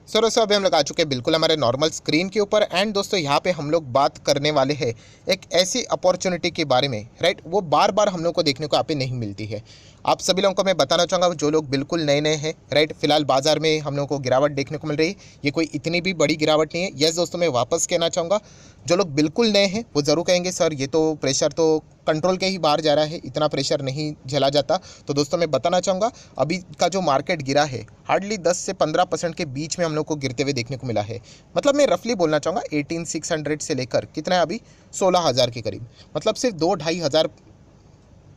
सो दोस्तों अभी हम लोग आ चुके हैं बिल्कुल हमारे नॉर्मल स्क्रीन के ऊपर। एंड दोस्तों यहाँ पे हम लोग बात करने वाले हैं एक ऐसी अपॉर्चुनिटी के बारे में, राइट, वो बार बार हम लोग को देखने को यहाँ पे नहीं मिलती है। आप सभी लोगों को मैं बताना चाहूँगा, जो लोग बिल्कुल नए नए हैं, राइट, फिलहाल बाजार में हम लोगों को गिरावट देखने को मिल रही है। ये कोई इतनी भी बड़ी गिरावट नहीं है। यस दोस्तों, मैं वापस कहना चाहूँगा, जो लोग बिल्कुल नए हैं वो ज़रूर कहेंगे सर ये तो प्रेशर तो कंट्रोल के ही बाहर जा रहा है, इतना प्रेशर नहीं झेला जाता। तो दोस्तों मैं बताना चाहूँगा, अभी का जो मार्केट गिरा है हार्डली 10 से 15% के बीच में हम लोग को गिरते हुए देखने को मिला है। मतलब मैं रफली बोलना चाहूँगा 18,600 से लेकर कितना है अभी 16,000 के करीब, मतलब सिर्फ 2-2,500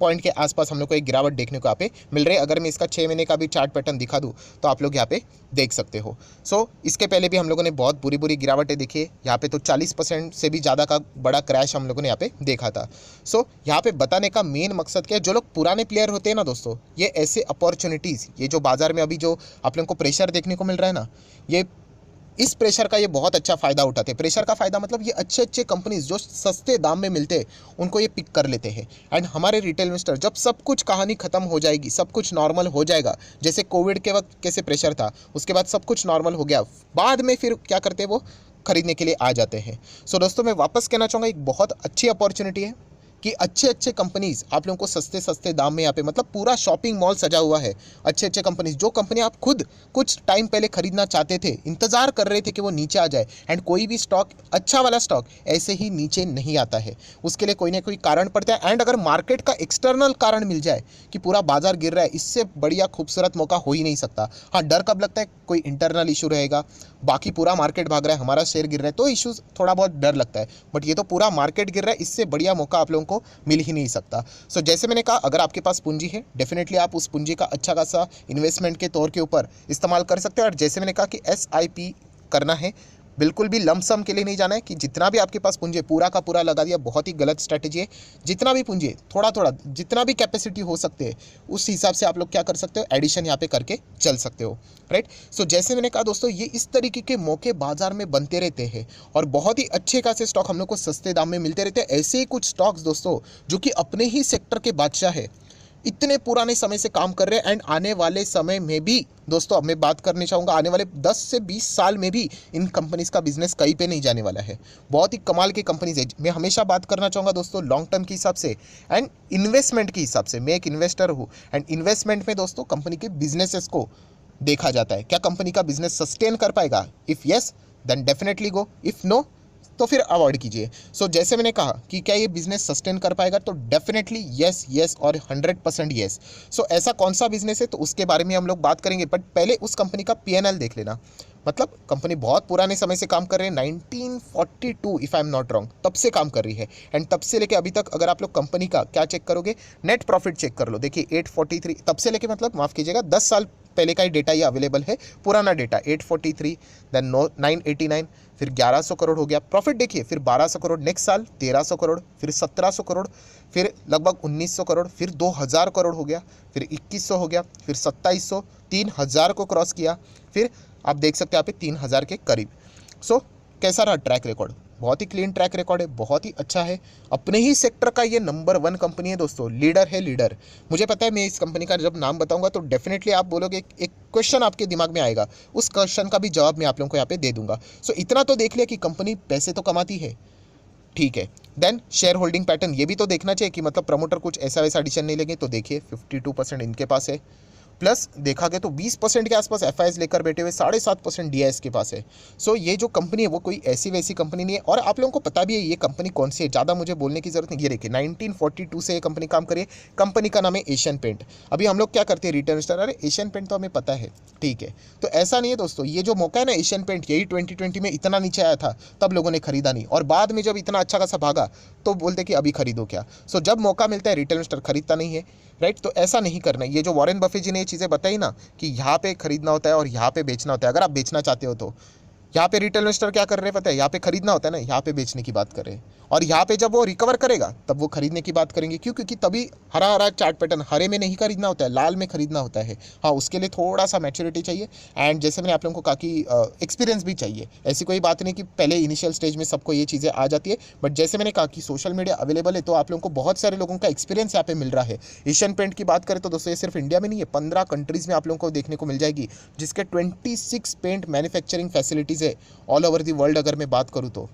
पॉइंट के आसपास हम लोग को एक गिरावट देखने को यहाँ पे मिल रही है। अगर मैं इसका 6 महीने का भी चार्ट पैटर्न दिखा दूँ तो आप लोग यहाँ पे देख सकते हो। सो इसके पहले भी हम लोगों ने बहुत बुरी बुरी गिरावटें देखी है। यहाँ पे तो 40% से भी ज़्यादा का बड़ा क्रैश हम लोगों ने यहाँ पे देखा था। सो यहाँ पे बताने का मेन मकसद क्या है, जो लोग पुराने प्लेयर होते हैं ना दोस्तों, ये ऐसे अपॉर्चुनिटीज़, ये जो बाजार में अभी जो आप लोगों को प्रेशर देखने को मिल रहा है ना, ये इस प्रेशर का ये बहुत अच्छा फ़ायदा उठाते हैं। प्रेशर का फ़ायदा मतलब ये अच्छे अच्छे कंपनीज जो सस्ते दाम में मिलते हैं उनको ये पिक कर लेते हैं। एंड हमारे रिटेल इन्वेस्टर जब सब कुछ कहानी ख़त्म हो जाएगी, सब कुछ नॉर्मल हो जाएगा, जैसे कोविड के वक्त कैसे प्रेशर था, उसके बाद सब कुछ नॉर्मल हो गया, बाद में फिर क्या करते हैं वो खरीदने के लिए आ जाते हैं। सो दोस्तों मैं वापस कहना चाहूँगा, एक बहुत अच्छी अपॉर्चुनिटी है कि अच्छे अच्छे कंपनीज आप लोगों को सस्ते सस्ते दाम में यहाँ पे, मतलब पूरा शॉपिंग मॉल सजा हुआ है। अच्छे अच्छे कंपनीज, जो कंपनी आप खुद कुछ टाइम पहले खरीदना चाहते थे, इंतजार कर रहे थे कि वो नीचे आ जाए, एंड कोई भी स्टॉक, अच्छा वाला स्टॉक ऐसे ही नीचे नहीं आता है, उसके लिए कोई ना कोई कारण पड़ता है। एंड अगर मार्केट का एक्सटर्नल कारण मिल जाए कि पूरा बाजार गिर रहा है, इससे बढ़िया खूबसूरत मौका हो ही नहीं सकता। हाँ, डर कब लगता है, कोई इंटरनल इशू रहेगा, बाकी पूरा मार्केट भाग रहा है, हमारा शेयर गिर रहा है, तो इशूज़ थोड़ा बहुत डर लगता है। बट ये तो पूरा मार्केट गिर रहा है, इससे बढ़िया मौका आप लोगों को मिल ही नहीं सकता। सो जैसे मैंने कहा, अगर आपके पास पूंजी है, डेफिनेटली आप उस पूंजी का अच्छा खासा इन्वेस्टमेंट के तौर के ऊपर इस्तेमाल कर सकते हो। और जैसे मैंने कहा कि SIP करना है, बिल्कुल भी लमसम के लिए नहीं जाना है कि जितना भी आपके पास पूंजी है पूरा का पूरा लगा दिया, बहुत ही गलत स्ट्रैटेजी है। जितना भी पूंजी है, थोड़ा थोड़ा, जितना भी कैपेसिटी हो सकते हैं उस हिसाब से आप लोग क्या कर सकते हो, एडिशन यहाँ पे करके चल सकते हो, राइट। सो जैसे मैंने कहा दोस्तों, ये इस तरीके के मौके बाजार में बनते रहते हैं और बहुत ही अच्छे खासे स्टॉक हम लोग को सस्ते दाम में मिलते रहते हैं। ऐसे ही कुछ स्टॉक्स दोस्तों जो कि अपने ही सेक्टर के बादशाह है, इतने पुराने समय से काम कर रहे हैं, एंड आने वाले समय में भी दोस्तों, अब मैं बात करनी चाहूँगा, आने वाले 10 से 20 साल में भी इन कंपनीज़ का बिजनेस कहीं पे नहीं जाने वाला है। बहुत ही कमाल की कंपनीज है। मैं हमेशा बात करना चाहूँगा दोस्तों लॉन्ग टर्म के हिसाब से एंड इन्वेस्टमेंट के हिसाब से। मैं एक इन्वेस्टर हूँ, एंड इन्वेस्टमेंट में दोस्तों कंपनी के बिजनेसेस को देखा जाता है, क्या कंपनी का बिजनेस सस्टेन कर पाएगा। If yes then definitely go, if no तो फिर अवॉइड कीजिए। सो जैसे मैंने कहा कि क्या ये बिजनेस सस्टेन कर पाएगा, तो डेफिनेटली यस यस और 100% यस। सो ऐसा कौन सा बिजनेस है तो उसके बारे में हम लोग बात करेंगे, बट पहले उस कंपनी का P&L देख लेना। मतलब कंपनी बहुत पुराने समय से काम कर रही है, 1942 if I am not wrong, तब से काम कर रही है। एंड तब से लेके अभी तक अगर आप लोग कंपनी का क्या चेक करोगे, नेट प्रॉफिट चेक कर लो, देखिए 843, तब से लेके, मतलब माफ़ कीजिएगा 10 साल पहले का ही डेटा ये अवेलेबल है, पुराना डेटा 843, देन 989, फिर 1100 करोड़ हो गया प्रॉफिट, देखिए फिर 1200 करोड़, नेक्स्ट साल 1300 करोड़, फिर 1700 करोड़, फिर लगभग 1900 करोड़, फिर 2000 करोड़ हो गया, फिर 2100 हो गया, फिर 2700, 3000 को क्रॉस किया, फिर आप देख सकते हैं यहाँ पे 3000 के करीब। सो कैसा रहा ट्रैक रिकॉर्ड, बहुत ही क्लीन ट्रैक रिकॉर्ड है, बहुत ही अच्छा है। अपने ही सेक्टर का ये नंबर 1 कंपनी है दोस्तों, लीडर है लीडर। मुझे पता है मैं इस कंपनी का जब नाम बताऊंगा तो डेफिनेटली आप बोलोगे, एक क्वेश्चन आपके दिमाग में आएगा, उस क्वेश्चन का भी जवाब मैं आप लोगों को यहाँ पे दे दूंगा। सो इतना तो देख लिया कि कंपनी पैसे तो कमाती है, ठीक है। देन शेयर होल्डिंग पैटर्न ये भी तो देखना चाहिए कि मतलब प्रमोटर कुछ ऐसा वैसा एडिशन नहीं लेंगे। तो देखिए 52% इनके पास है, प्लस देखा गया तो 20% के आसपास FIs लेकर बैठे हुए, 7.5% DIS के पास है। सो ये जो कंपनी है वो कोई ऐसी वैसी कंपनी नहीं है, और आप लोगों को पता भी है ये कंपनी कौन सी है, ज़्यादा मुझे बोलने की जरूरत नहीं। ये देखिए 1942 से ये कंपनी काम करी है। कंपनी का नाम है एशियन पेंट। अभी हम लोग क्या करते हैं रिटेल इन्वेस्टर, अरे एशियन पेंट तो हमें पता है, ठीक है। तो ऐसा नहीं है दोस्तों, ये जो मौका है ना एशियन पेंट, यही 2020 में इतना नीचे आया था तब लोगों ने खरीदा नहीं, और बाद में जब इतना अच्छा खासा भागा तो बोलते कि अभी खरीदो क्या। सो जब मौका मिलता है रिटेल इन्वेस्टर खरीदता नहीं है, राइट। तो ऐसा नहीं करना है। ये जो वॉरेन बफे जी ने ये चीज़ें बताई ना कि यहाँ पे खरीदना होता है और यहाँ पे बेचना होता है, अगर आप बेचना चाहते हो तो यहाँ पे रिटेल इन्वेस्टर क्या कर रहे हैं पता है, यहाँ पे खरीदना होता है ना, यहाँ पे बेचने की बात कर रहे हैं। और यहाँ पे जब वो रिकवर करेगा तब वो खरीदने की बात करेंगे। क्यों? क्योंकि तभी हरा हरा चार्ट पैटर्न, हरे में नहीं खरीदना होता है, लाल में खरीदना होता है। हाँ, उसके लिए थोड़ा सा मैच्योरिटी चाहिए एंड जैसे मैंने आप लोगों को कहा कि एक्सपीरियंस भी चाहिए। ऐसी कोई बात नहीं कि पहले इनिशियल स्टेज में सबको ये चीज़ें आ जाती है, बट जैसे मैंने कहा कि सोशल मीडिया अवेलेबल है तो आप लोगों को बहुत सारे लोगों का एक्सपीरियंस यहाँ पे मिल रहा है। एशियन पेंट की बात करें तो दोस्तों ये सिर्फ इंडिया में नहीं है, 15 कंट्रीज़ में आप लोगों को देखने को मिल जाएगी, जिसके 26 पेंट मैन्युफैक्चरिंग फैसिलिटीज़ है ऑल ओवर दी वर्ल्ड अगर मैं बात करूँ तो।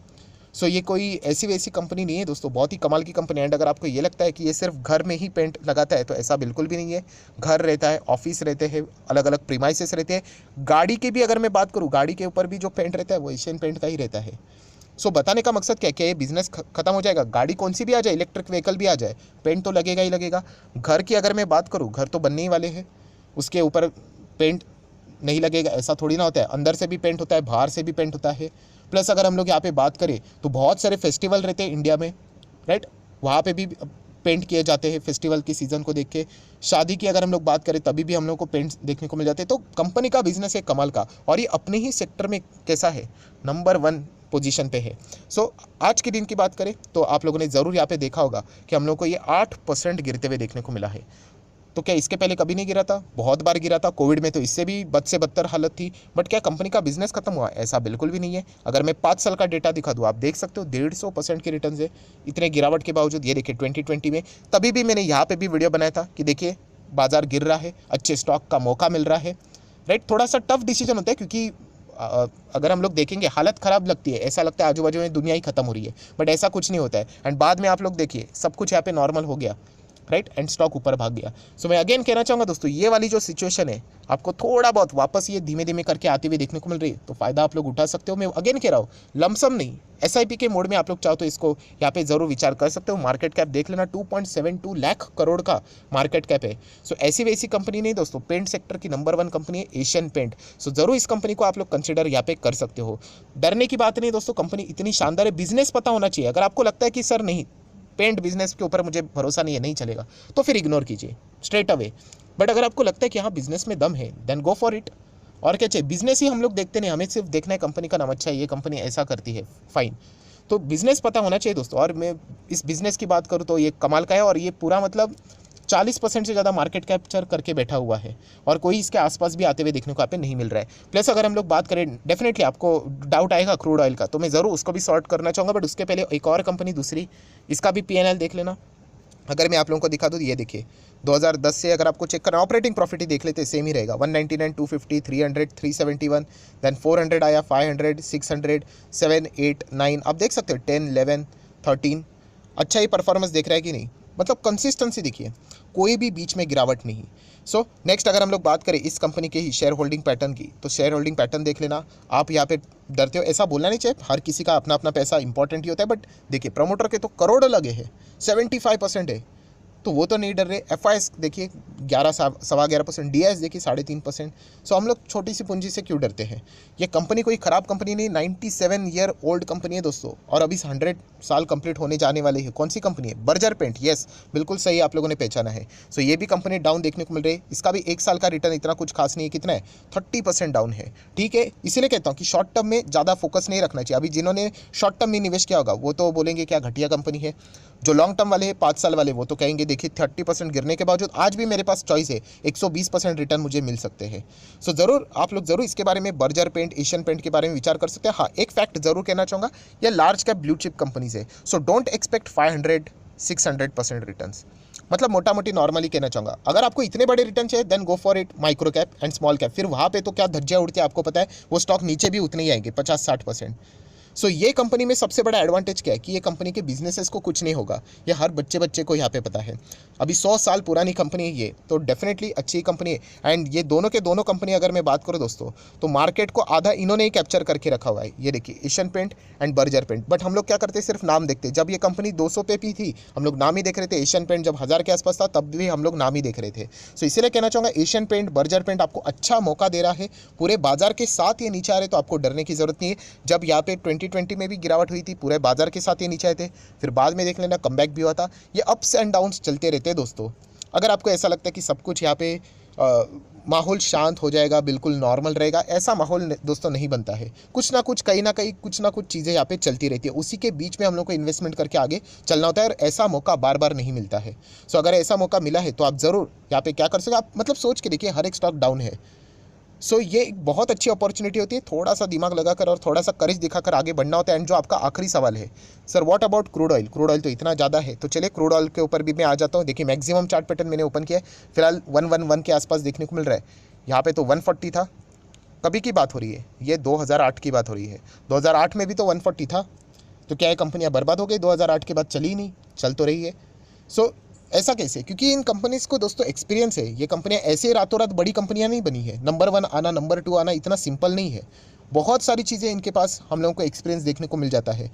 सो ये कोई ऐसी वैसी कंपनी नहीं है दोस्तों, बहुत ही कमाल की कंपनी है। एंड अगर आपको ये लगता है कि ये सिर्फ घर में ही पेंट लगाता है तो ऐसा बिल्कुल भी नहीं है। घर रहता है, ऑफिस रहते हैं, अलग अलग प्रीमाइसेस रहते हैं। गाड़ी की भी अगर मैं बात करूँ, गाड़ी के ऊपर भी जो पेंट रहता है वो एशियन पेंट का ही रहता है। सो बताने का मकसद क्या है कि ये बिजनेस खत्म हो जाएगा, गाड़ी कौन सी भी आ जाए, इलेक्ट्रिक व्हीकल भी आ जाए, पेंट तो लगेगा ही लगेगा। घर की अगर मैं बात करूँ, घर तो बनने ही वाले हैं, उसके ऊपर पेंट नहीं लगेगा ऐसा थोड़ी ना होता है। अंदर से भी पेंट होता है, बाहर से भी पेंट होता है। प्लस अगर हम लोग यहाँ पे बात करें तो बहुत सारे फेस्टिवल रहते हैं इंडिया में, राइट, वहाँ पे भी पेंट किए जाते हैं फेस्टिवल की सीज़न को देख के। शादी की अगर हम लोग बात करें तभी भी हम लोग को पेंट्स देखने को मिल जाते हैं। तो कंपनी का बिजनेस है कमाल का, और ये अपने ही सेक्टर में कैसा है, नंबर 1 पोजीशन पे है। सो आज के दिन की बात करें तो आप लोगों ने ज़रूर यहाँ पे देखा होगा कि हम लोग को ये 8% गिरते हुए देखने को मिला है। तो क्या इसके पहले कभी नहीं गिरा था? बहुत बार गिरा था, कोविड में तो इससे भी बद से बदतर हालत थी। बट क्या कंपनी का बिजनेस खत्म हुआ? ऐसा बिल्कुल भी नहीं है। अगर मैं 5 साल का डेटा दिखा दूँ, आप देख सकते हो 150% के रिटर्न है इतने गिरावट के बावजूद। ये देखिए 2020 में, तभी भी मैंने यहाँ पे भी वीडियो बनाया था कि देखिए बाजार गिर रहा है, अच्छे स्टॉक का मौका मिल रहा है, राइट। थोड़ा सा टफ डिसीजन होता है क्योंकि अगर हम लोग देखेंगे हालत ख़राब लगती है, ऐसा लगता है आजू बाजू में दुनिया ही खत्म हो रही है, बट ऐसा कुछ नहीं होता है। एंड बाद में आप लोग देखिए सब कुछ यहाँ पे नॉर्मल हो गया, राइट, एंड स्टॉक ऊपर भाग गया। सो मैं अगेन कहना चाहूँगा दोस्तों, ये वाली जो सिचुएशन है आपको थोड़ा बहुत वापस ये धीमे धीमे करके आती हुई देखने को मिल रही है, तो फ़ायदा आप लोग उठा सकते हो। मैं अगेन कह रहा हूँ, लमसम नहीं, SIP के मोड में आप लोग चाहो तो इसको यहाँ पे ज़रूर विचार कर सकते हो। मार्केट कैप देख लेना, 2.72 लाख करोड़ का मार्केट कैप है। सो ऐसी वैसी कंपनी नहीं दोस्तों, पेंट सेक्टर की नंबर 1 कंपनी है एशियन पेंट। सो ज़रूर इस कंपनी को आप लोग कंसिडर यहाँ पे कर सकते हो। डरने की बात नहीं दोस्तों, कंपनी इतनी शानदार है, बिजनेस पता होना चाहिए। अगर आपको लगता है कि सर नहीं, पेंट बिजनेस के ऊपर मुझे भरोसा नहीं है, नहीं चलेगा, तो फिर इग्नोर कीजिए स्ट्रेट अवे। बट अगर आपको लगता है कि हाँ बिजनेस में दम है, देन गो फॉर इट। और क्या चाहिए, बिजनेस ही हम लोग देखते नहीं, हमें सिर्फ देखना है कंपनी का नाम अच्छा है, ये कंपनी ऐसा करती है, फाइन। तो बिजनेस पता होना चाहिए दोस्तों। और मैं इस बिजनेस की बात करूँ तो ये कमाल का है, और ये पूरा मतलब 40% से ज़्यादा मार्केट कैप्चर करके बैठा हुआ है, और कोई इसके आसपास भी आते हुए देखने को आप पे नहीं मिल रहा है। प्लस अगर हम लोग बात करें, डेफिनेटली आपको डाउट आएगा क्रूड ऑयल का, तो मैं ज़रूर उसको भी सॉर्ट करना चाहूँगा। बट उसके पहले एक और कंपनी दूसरी, इसका भी PNL देख लेना। अगर मैं आप लोगों को दिखा दूँ, ये देखिए 2010 से अगर आपको चेक करना, ऑपरेटिंग प्रॉफिट ही देख लेते हैं, सेम ही रहेगा। 199, 250, 300, 371, देन 400 आया, 500, 600, 7, 8, 9, आप देख सकते हो 10, 11, 13। अच्छा ही परफॉर्मेंस देख रहा है कि नहीं, मतलब कंसिस्टेंसी देखिए, कोई भी बीच में गिरावट नहीं। सो नेक्स्ट अगर हम लोग बात करें इस कंपनी के ही शेयर होल्डिंग पैटर्न की, तो शेयर होल्डिंग पैटर्न देख लेना। आप यहाँ पे डरते हो, ऐसा बोलना नहीं चाहिए, हर किसी का अपना अपना पैसा इंपॉर्टेंट ही होता है, बट देखिए प्रमोटर के तो करोड़ों लगे हैं, 75% है, तो वो तो नहीं डर रहे। FIS देखिए 11.25%, DIS देखिए 3.5%। सो हम लोग छोटी सी पूंजी से क्यों डरते हैं? ये कंपनी कोई ख़राब कंपनी नहीं, 97 ईयर ओल्ड कंपनी है दोस्तों, और अभी 100 साल कंप्लीट होने जाने वाले हैं। कौन सी कंपनी है? बर्जर पेंट, येस बिल्कुल सही आप लोगों ने पहचाना है। सो ये भी कंपनी डाउन देखने को मिल रही है। इसका भी 1 साल का रिटर्न इतना कुछ खास नहीं है, कितना है, 30% डाउन है। ठीक है, इसीलिए कहता हूँ कि शॉर्ट टर्म में ज़्यादा फोकस नहीं रखना चाहिए। अभी जिन्होंने शॉर्ट टर्म में निवेश किया होगा वो तो बोलेंगे क्या घटिया कंपनी है, जो लॉन्ग टर्म वाले हैं 5 साल वाले, वो तो कहेंगे देखिए 30% गिरने के बावजूद आज भी मेरे पास चॉइस है, 120% रिटर्न मुझे मिल सकते हैं। सो ज़रूर आप लोग ज़रूर इसके बारे में, बर्जर पेंट, एशियन पेंट के बारे में विचार कर सकते हैं। हाँ, एक फैक्ट जरूर कहना चाहूँगा, ये large cap blue chip companies है। So don't expect 500, 600% return. मतलब मोटा मोटी नॉर्मली कहना चाहूँगा, अगर आपको इतने बड़े रिटर्न चाहिए then go for it micro cap and small cap. फिर वहाँ पे तो क्या धज्जियाँ उड़ती है आपको पता है, वो स्टॉक नीचे भी उतने ही आएंगे, 50-60%। सो ये कंपनी में सबसे बड़ा एडवांटेज क्या है कि ये कंपनी के बिजनेसेस को कुछ नहीं होगा, ये हर बच्चे को यहाँ पे पता है। अभी 100 साल पुरानी कंपनी है ये, तो डेफिनेटली अच्छी कंपनी है। एंड ये दोनों के दोनों कंपनी अगर मैं बात करूँ दोस्तों, तो मार्केट को आधा इन्होंने ही कैप्चर करके रखा हुआ है। ये देखिए Asian paint and Berger paint. But हम लोग क्या करते हैं, सिर्फ नाम देखते हैं। जब ये कंपनी 200 पे भी थी हम लोग नाम ही देख रहे थे, एशियन पेंट जब 1000 के आसपास था तब भी हम लोग नाम ही देख रहे थे। सो इसीलिए कहना चाहूँगा, एशियन पेंट, बर्जर पेंट आपको अच्छा मौका दे रहा है। पूरे बाजार के साथ ये नीचे आ रहे, तो आपको डरने की जरूरत नहीं है। जब यहाँ पे 2020 में भी गिरावट हुई थी, पूरे बाजार के साथ ये नीचे आए थे, फिर बाद में देख लेना कमबैक भी हुआ था। ये अप्स एंड डाउन्स चलते रहते हैं दोस्तों। अगर आपको ऐसा लगता है कि सब कुछ यहाँ पे माहौल शांत हो जाएगा, बिल्कुल नॉर्मल रहेगा, ऐसा माहौल दोस्तों नहीं बनता है। कुछ ना कुछ कहीं ना कहीं कुछ ना कुछ चीज़ें यहाँ पे चलती रहती है, उसी के बीच में हम लोग को इन्वेस्टमेंट करके आगे चलना होता है, और ऐसा मौका बार बार नहीं मिलता है। सो अगर ऐसा मौका मिला है तो आप ज़रूर यहाँ पे क्या कर सकते हो, आप मतलब सोच के देखिए, हर एक स्टॉक डाउन है। सो ये एक बहुत अच्छी अपॉर्चुनिटी होती है, थोड़ा सा दिमाग लगाकर और थोड़ा सा करेज दिखाकर आगे बढ़ना होता है। एंड जो आपका आखिरी सवाल है, sir what about crude oil, crude oil तो इतना ज़्यादा है, तो चलिए क्रूड ऑयल के ऊपर भी मैं आ जाता हूँ। देखिए मैक्सिमम चार्ट पैटर्न मैंने ओपन किया है, फिलहाल 111 के आसपास देखने को मिल रहा है। यहाँ पे तो 140 था, कभी की बात हो रही है, ये 2008 की बात हो रही है। 2008 में भी तो 140 था, तो क्या ये कंपनियाँ बर्बाद हो गई 2008 के बाद? चली ही नहीं, चल तो रही है। सो ऐसा कैसे? क्योंकि इन कंपनीज़ को दोस्तों एक्सपीरियंस है। ये कंपनियां ऐसे रातों रात बड़ी कंपनियां नहीं बनी है, नंबर 1 आना, नंबर 2 आना इतना सिंपल नहीं है। बहुत सारी चीज़ें इनके पास हम लोगों को एक्सपीरियंस देखने को मिल जाता है।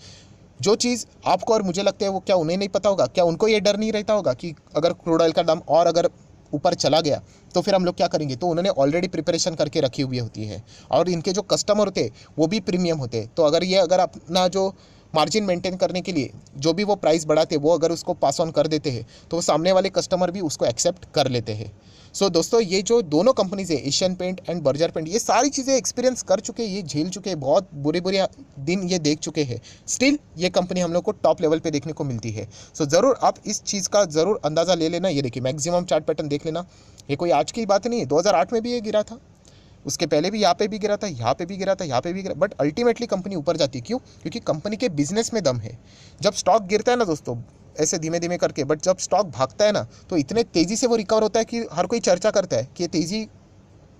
जो चीज़ आपको और मुझे लगता है वो क्या उन्हें नहीं पता होगा? क्या उनको ये डर नहीं रहता होगा कि अगर क्रूड ऑयल का दाम और अगर ऊपर चला गया तो फिर हम लोग क्या करेंगे? तो उन्होंने ऑलरेडी प्रिपरेशन करके रखी हुई होती है, और इनके जो कस्टमर होते हैं वो भी प्रीमियम होते हैं। तो अगर अपना जो मार्जिन मेंटेन करने के लिए जो भी वो प्राइस बढ़ाते हैं, वो अगर उसको पास ऑन कर देते हैं, तो वो सामने वाले कस्टमर भी उसको एक्सेप्ट कर लेते हैं। सो दोस्तों, ये जो दोनों कंपनीज है, Asian paint and Berger paint, ये सारी चीज़ें एक्सपीरियंस कर चुके हैं, ये झेल चुके हैं, बहुत बुरे बुरे दिन ये देख चुके हैं। स्टिल ये कंपनी हम लोग को टॉप लेवल पे देखने को मिलती है। सो ज़रूर आप इस चीज़ का ज़रूर अंदाज़ा ले लेना। ये देखिए मैक्सिमम चार्ट पैटर्न देख लेना, ये कोई आज की बात नहीं है। 2008 में भी ये गिरा था, उसके पहले भी यहाँ पे भी गिरा था, यहाँ पे भी गिरा था, यहाँ पे भी गिरा, बट अल्टीमेटली कंपनी ऊपर जाती है। क्यों? क्योंकि कंपनी के बिजनेस में दम है। जब स्टॉक गिरता है ना दोस्तों, ऐसे धीमे धीमे करके, बट जब स्टॉक भागता है ना, तो इतने तेज़ी से वो रिकवर होता है कि हर कोई चर्चा करता है कि ये तेज़ी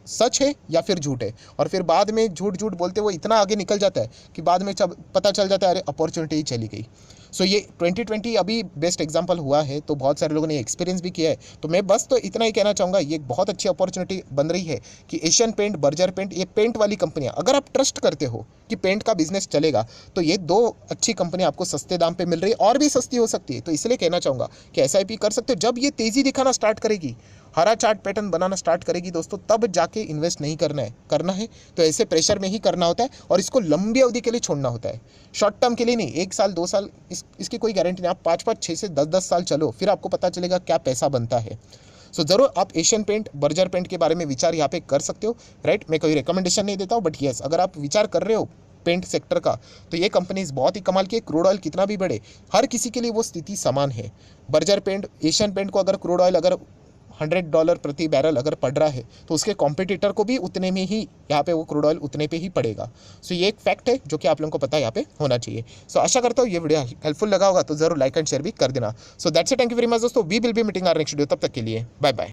सच है या फिर झूठ है। और फिर बाद में झूठ झूठ बोलते वो इतना आगे निकल जाता है कि बाद में जब पता चल जाता है अरे अपॉर्चुनिटी ही चली गई। सो ये 2020 अभी बेस्ट एग्जांपल हुआ है, तो बहुत सारे लोगों ने एक्सपीरियंस भी किया है। तो मैं बस तो इतना ही कहना चाहूँगा, ये एक बहुत अच्छी अपॉर्चुनिटी बन रही है कि एशियन पेंट, बर्जर पेंट, ये पेंट वाली कंपनियाँ, अगर आप ट्रस्ट करते हो कि पेंट का बिजनेस चलेगा, तो ये दो अच्छी कंपनियाँ आपको सस्ते दाम पे मिल रही है, और भी सस्ती हो सकती है। तो इसलिए कहना चाहूँगा कि एसआईपी कर सकते हो। जब ये तेज़ी दिखाना स्टार्ट करेगी, हरा चार्ट पैटर्न बनाना स्टार्ट करेगी दोस्तों, तब जाके इन्वेस्ट नहीं करना है तो ऐसे प्रेशर में ही करना होता है, और इसको लंबी अवधि के लिए छोड़ना होता है, शॉर्ट टर्म के लिए नहीं। 1 साल 2 साल इसकी कोई गारंटी नहीं। आप 5-5, 6 से 10-10 साल चलो, फिर आपको पता चलेगा क्या पैसा बनता है। सो ज़रूर आप एशियन पेंट, बर्जर पेंट के बारे में विचार यहाँ पे कर सकते हो, राइट। मैं कोई रिकमेंडेशन नहीं देता हूँ, बट येस, अगर आप विचार कर रहे हो पेंट सेक्टर का, तो ये कंपनीज बहुत ही कमाल की है। क्रूड ऑयल कितना भी बढ़े, हर किसी के लिए वो स्थिति समान है। बर्जर पेंट, एशियन पेंट को अगर क्रूड ऑयल अगर $100 प्रति बैरल अगर पड़ रहा है, तो उसके कॉम्पिटिटर को भी उतने में ही यहाँ पे वो क्रूड ऑयल उतने पे ही पड़ेगा। सो ये एक फैक्ट है जो कि आप लोगों को पता है यहाँ पे होना चाहिए। सो आशा करता हूँ ये वीडियो हेल्पफुल लगा होगा, तो जरूर लाइक एंड शेयर भी कर देना। So that's it, thank you very much दोस्तों, we will be meeting our next video. तब तक के लिए बाय बाय।